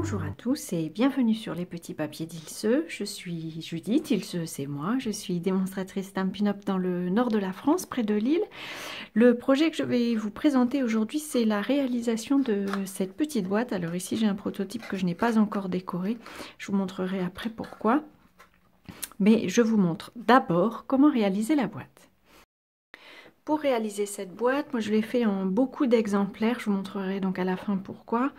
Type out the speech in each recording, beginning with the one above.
Bonjour à tous et bienvenue sur les petits papiers d'Ilse. Je suis Judith, Ilse c'est moi, je suis démonstratrice Stampin' Up dans le nord de la France, près de Lille. Le projet que je vais vous présenter aujourd'hui, c'est la réalisation de cette petite boîte. Alors ici j'ai un prototype que je n'ai pas encore décoré, je vous montrerai après pourquoi. Mais je vous montre d'abord comment réaliser la boîte. Pour réaliser cette boîte, moi je l'ai fait en beaucoup d'exemplaires, je vous montrerai donc à la fin pourquoi.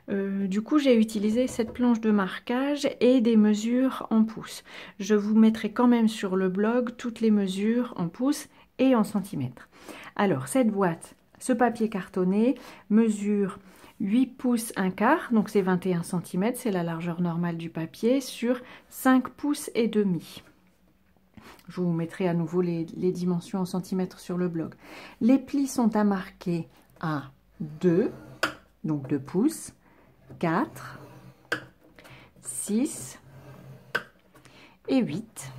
Du coup j'ai utilisé cette planche de marquage et des mesures en pouces. Je vous mettrai quand même sur le blog toutes les mesures en pouces et en centimètres. Alors cette boîte, ce papier cartonné mesure 8 pouces 1/4, donc c'est 21 cm, c'est la largeur normale du papier, sur 5 pouces et demi. Je vous mettrai à nouveau les dimensions en centimètres sur le blog. Les plis sont à marquer à 2, donc 2 pouces, 4, 6 et 8.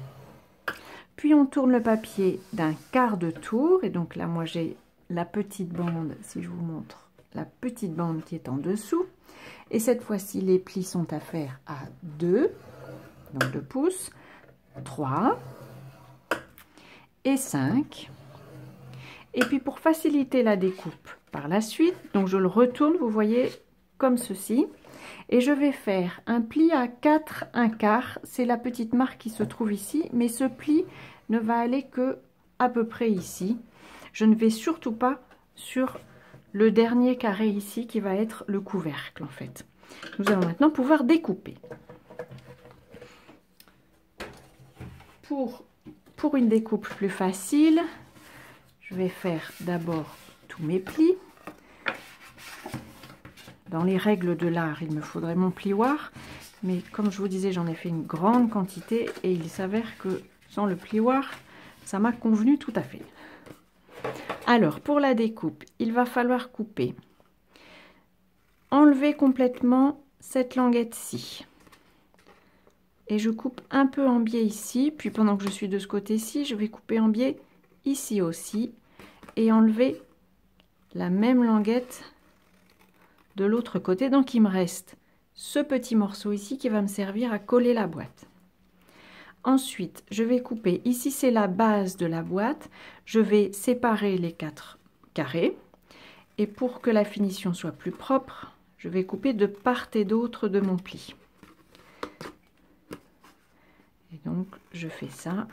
Puis on tourne le papier d'un quart de tour. Et donc là, moi j'ai la petite bande, si je vous montre, la petite bande qui est en dessous. Et cette fois-ci, les plis sont à faire à 2, donc 2 pouces, 3, et 5. Et puis pour faciliter la découpe par la suite, donc je le retourne, vous voyez, comme ceci. Et je vais faire un pli à 4 1/4. C'est la petite marque qui se trouve ici, mais ce pli ne va aller que à peu près ici. Je ne vais surtout pas sur le dernier carré ici qui va être le couvercle en fait. Nous allons maintenant pouvoir découper. Pour une découpe plus facile, je vais faire d'abord tous mes plis. Dans les règles de l'art, il me faudrait mon plioir, mais comme je vous disais, j'en ai fait une grande quantité et il s'avère que sans le plioir, ça m'a convenu tout à fait. Alors, pour la découpe, il va falloir couper. Enlever complètement cette languette-ci. Et je coupe un peu en biais ici, puis pendant que je suis de ce côté-ci, je vais couper en biais ici aussi et enlever la même languette de l'autre côté. Donc il me reste ce petit morceau ici qui va me servir à coller la boîte. Ensuite, je vais couper, ici c'est la base de la boîte, je vais séparer les 4 carrés et pour que la finition soit plus propre, je vais couper de part et d'autre de mon pli. Et donc, je fais ça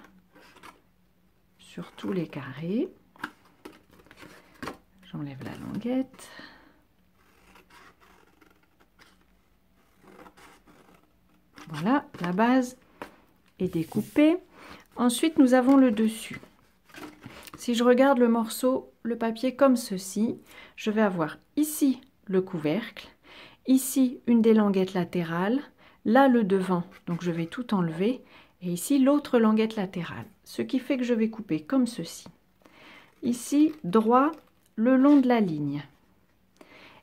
sur tous les carrés. J'enlève la languette. Voilà, la base est découpée. Ensuite, nous avons le dessus. Si je regarde le morceau, le papier comme ceci, je vais avoir ici le couvercle, ici une des languettes latérales, là le devant, donc je vais tout enlever. Et ici, l'autre languette latérale. Ce qui fait que je vais couper comme ceci. Ici, droit, le long de la ligne.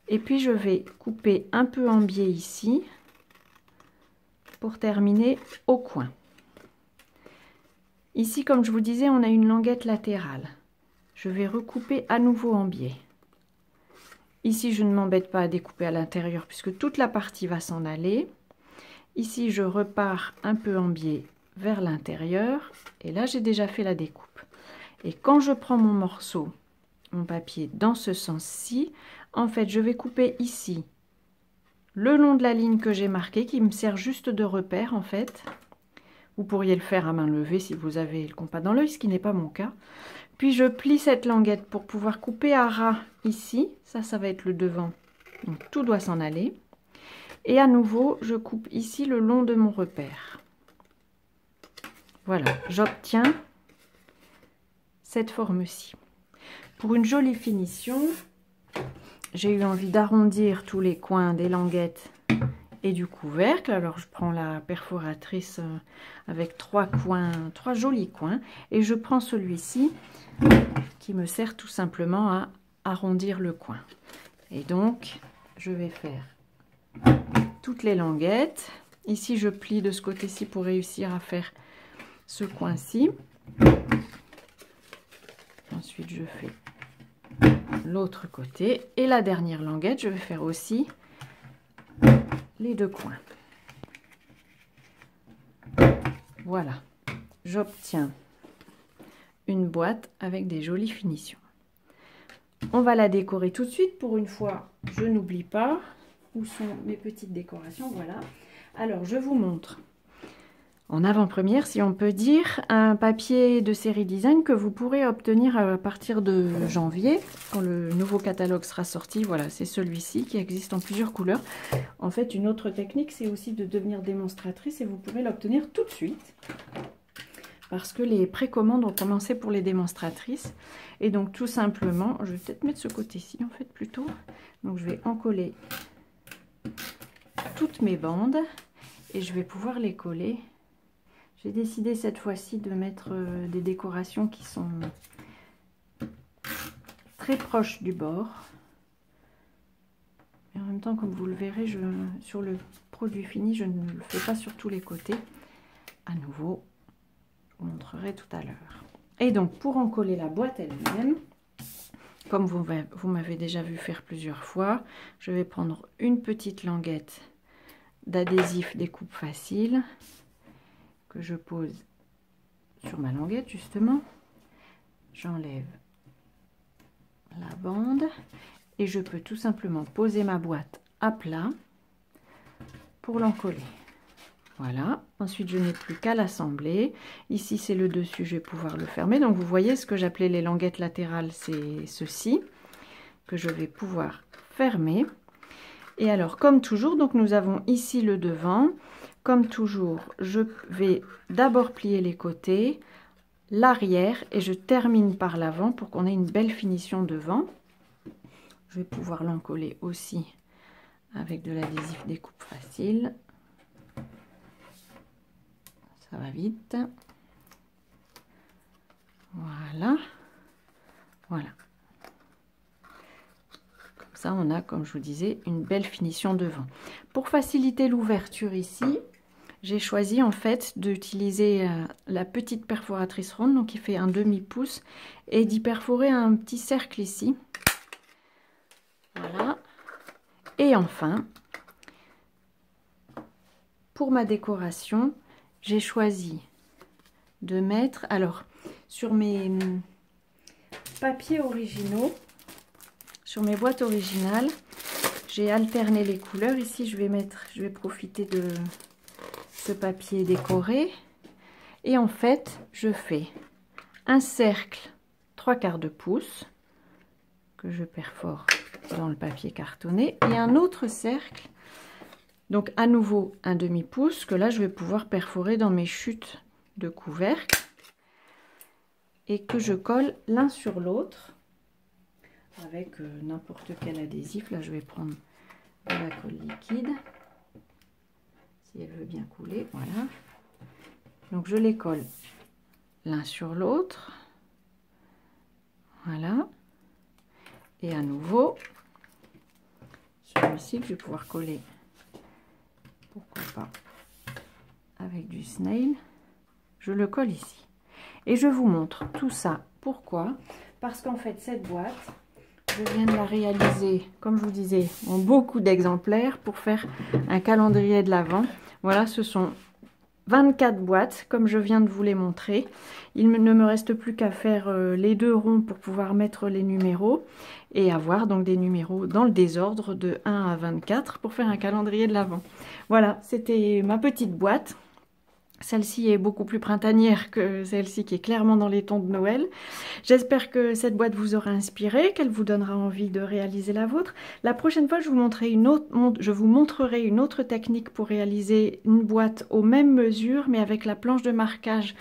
Et puis, je vais couper un peu en biais ici, pour terminer au coin. Ici, comme je vous disais, on a une languette latérale. Je vais recouper à nouveau en biais. Ici, je ne m'embête pas à découper à l'intérieur, puisque toute la partie va s'en aller. Ici, je repars un peu en biais vers l'intérieur et là j'ai déjà fait la découpe. Et quand je prends mon morceau, mon papier dans ce sens-ci, en fait je vais couper ici le long de la ligne que j'ai marquée qui me sert juste de repère en fait. Vous pourriez le faire à main levée si vous avez le compas dans l'œil, ce qui n'est pas mon cas. Puis je plie cette languette pour pouvoir couper à ras ici, ça va être le devant, donc tout doit s'en aller. Et à nouveau je coupe ici le long de mon repère. Voilà, j'obtiens cette forme-ci. Pour une jolie finition, j'ai eu envie d'arrondir tous les coins des languettes et du couvercle. Alors je prends la perforatrice avec 3 jolis coins et je prends celui-ci qui me sert tout simplement à arrondir le coin. Et donc, je vais faire toutes les languettes. Ici, je plie de ce côté-ci pour réussir à faire ce coin-ci. Ensuite, je fais l'autre côté. Et la dernière languette, je vais faire aussi les deux coins. Voilà, j'obtiens une boîte avec des jolies finitions. On va la décorer tout de suite. Pour une fois, je n'oublie pas où sont mes petites décorations. Voilà. Alors, je vous montre en avant-première, si on peut dire, un papier de série design que vous pourrez obtenir à partir de janvier, quand le nouveau catalogue sera sorti. Voilà, c'est celui-ci qui existe en plusieurs couleurs. En fait, une autre technique, c'est aussi de devenir démonstratrice et vous pourrez l'obtenir tout de suite. Parce que les précommandes ont commencé pour les démonstratrices. Et donc, tout simplement, je vais peut-être mettre ce côté-ci, en fait, plutôt. Donc, je vais encoller toutes mes bandes et je vais pouvoir les coller. J'ai décidé cette fois-ci de mettre des décorations qui sont très proches du bord. Et en même temps, comme vous le verrez, sur le produit fini, je ne le fais pas sur tous les côtés. À nouveau, je vous montrerai tout à l'heure. Et donc, pour encoller la boîte elle-même, comme vous m'avez déjà vu faire plusieurs fois, je vais prendre une petite languette d'adhésif découpe facile que je pose sur ma languette justement. J'enlève la bande et je peux tout simplement poser ma boîte à plat pour l'encoller. Voilà, ensuite je n'ai plus qu'à l'assembler. Ici c'est le dessus, je vais pouvoir le fermer. Donc vous voyez ce que j'appelais les languettes latérales, c'est ceci que je vais pouvoir fermer. Et alors comme toujours, donc nous avons ici le devant. Comme toujours, je vais d'abord plier les côtés, l'arrière et je termine par l'avant pour qu'on ait une belle finition devant. Je vais pouvoir l'encoller aussi avec de l'adhésif découpe facile. Ça va vite. Voilà. Voilà. Comme ça, on a, comme je vous disais, une belle finition devant. Pour faciliter l'ouverture ici, j'ai choisi en fait d'utiliser la petite perforatrice ronde, donc qui fait un demi-pouce, et d'y perforer un petit cercle ici. Voilà. Et enfin, pour ma décoration, j'ai choisi de mettre, alors sur mes papiers originaux, sur mes boîtes originales, j'ai alterné les couleurs. Ici, je vais profiter de ce papier décoré. Et en fait, je fais un cercle 3/4 de pouce que je perfore dans le papier cartonné et un autre cercle, donc à nouveau un demi-pouce que là je vais pouvoir perforer dans mes chutes de couvercle et que je colle l'un sur l'autre avec n'importe quel adhésif. Là je vais prendre de la colle liquide si elle veut bien couler. Voilà, donc je les colle l'un sur l'autre. Voilà, et à nouveau celui-ci que je vais pouvoir coller, pourquoi pas avec du snail, je le colle ici et je vous montre tout ça. Pourquoi? Parce qu'en fait cette boîte, je viens de la réaliser, comme je vous disais, en beaucoup d'exemplaires pour faire un calendrier de l'Avent. Voilà, ce sont 24 boîtes comme je viens de vous les montrer. Il ne me reste plus qu'à faire les deux ronds pour pouvoir mettre les numéros et avoir donc des numéros dans le désordre de 1 à 24 pour faire un calendrier de l'Avent. Voilà, c'était ma petite boîte. Celle-ci est beaucoup plus printanière que celle-ci qui est clairement dans les tons de Noël. J'espère que cette boîte vous aura inspiré, qu'elle vous donnera envie de réaliser la vôtre. La prochaine fois, je vous montrerai une autre technique pour réaliser une boîte aux mêmes mesures, mais avec la planche de marquage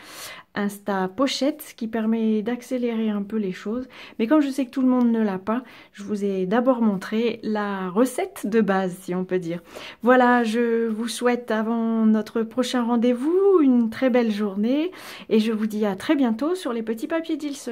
Insta Pochette, qui permet d'accélérer un peu les choses. Mais comme je sais que tout le monde ne l'a pas, je vous ai d'abord montré la recette de base, si on peut dire. Voilà, je vous souhaite avant notre prochain rendez-vous une très belle journée et je vous dis à très bientôt sur les petits papiers d'Ilse.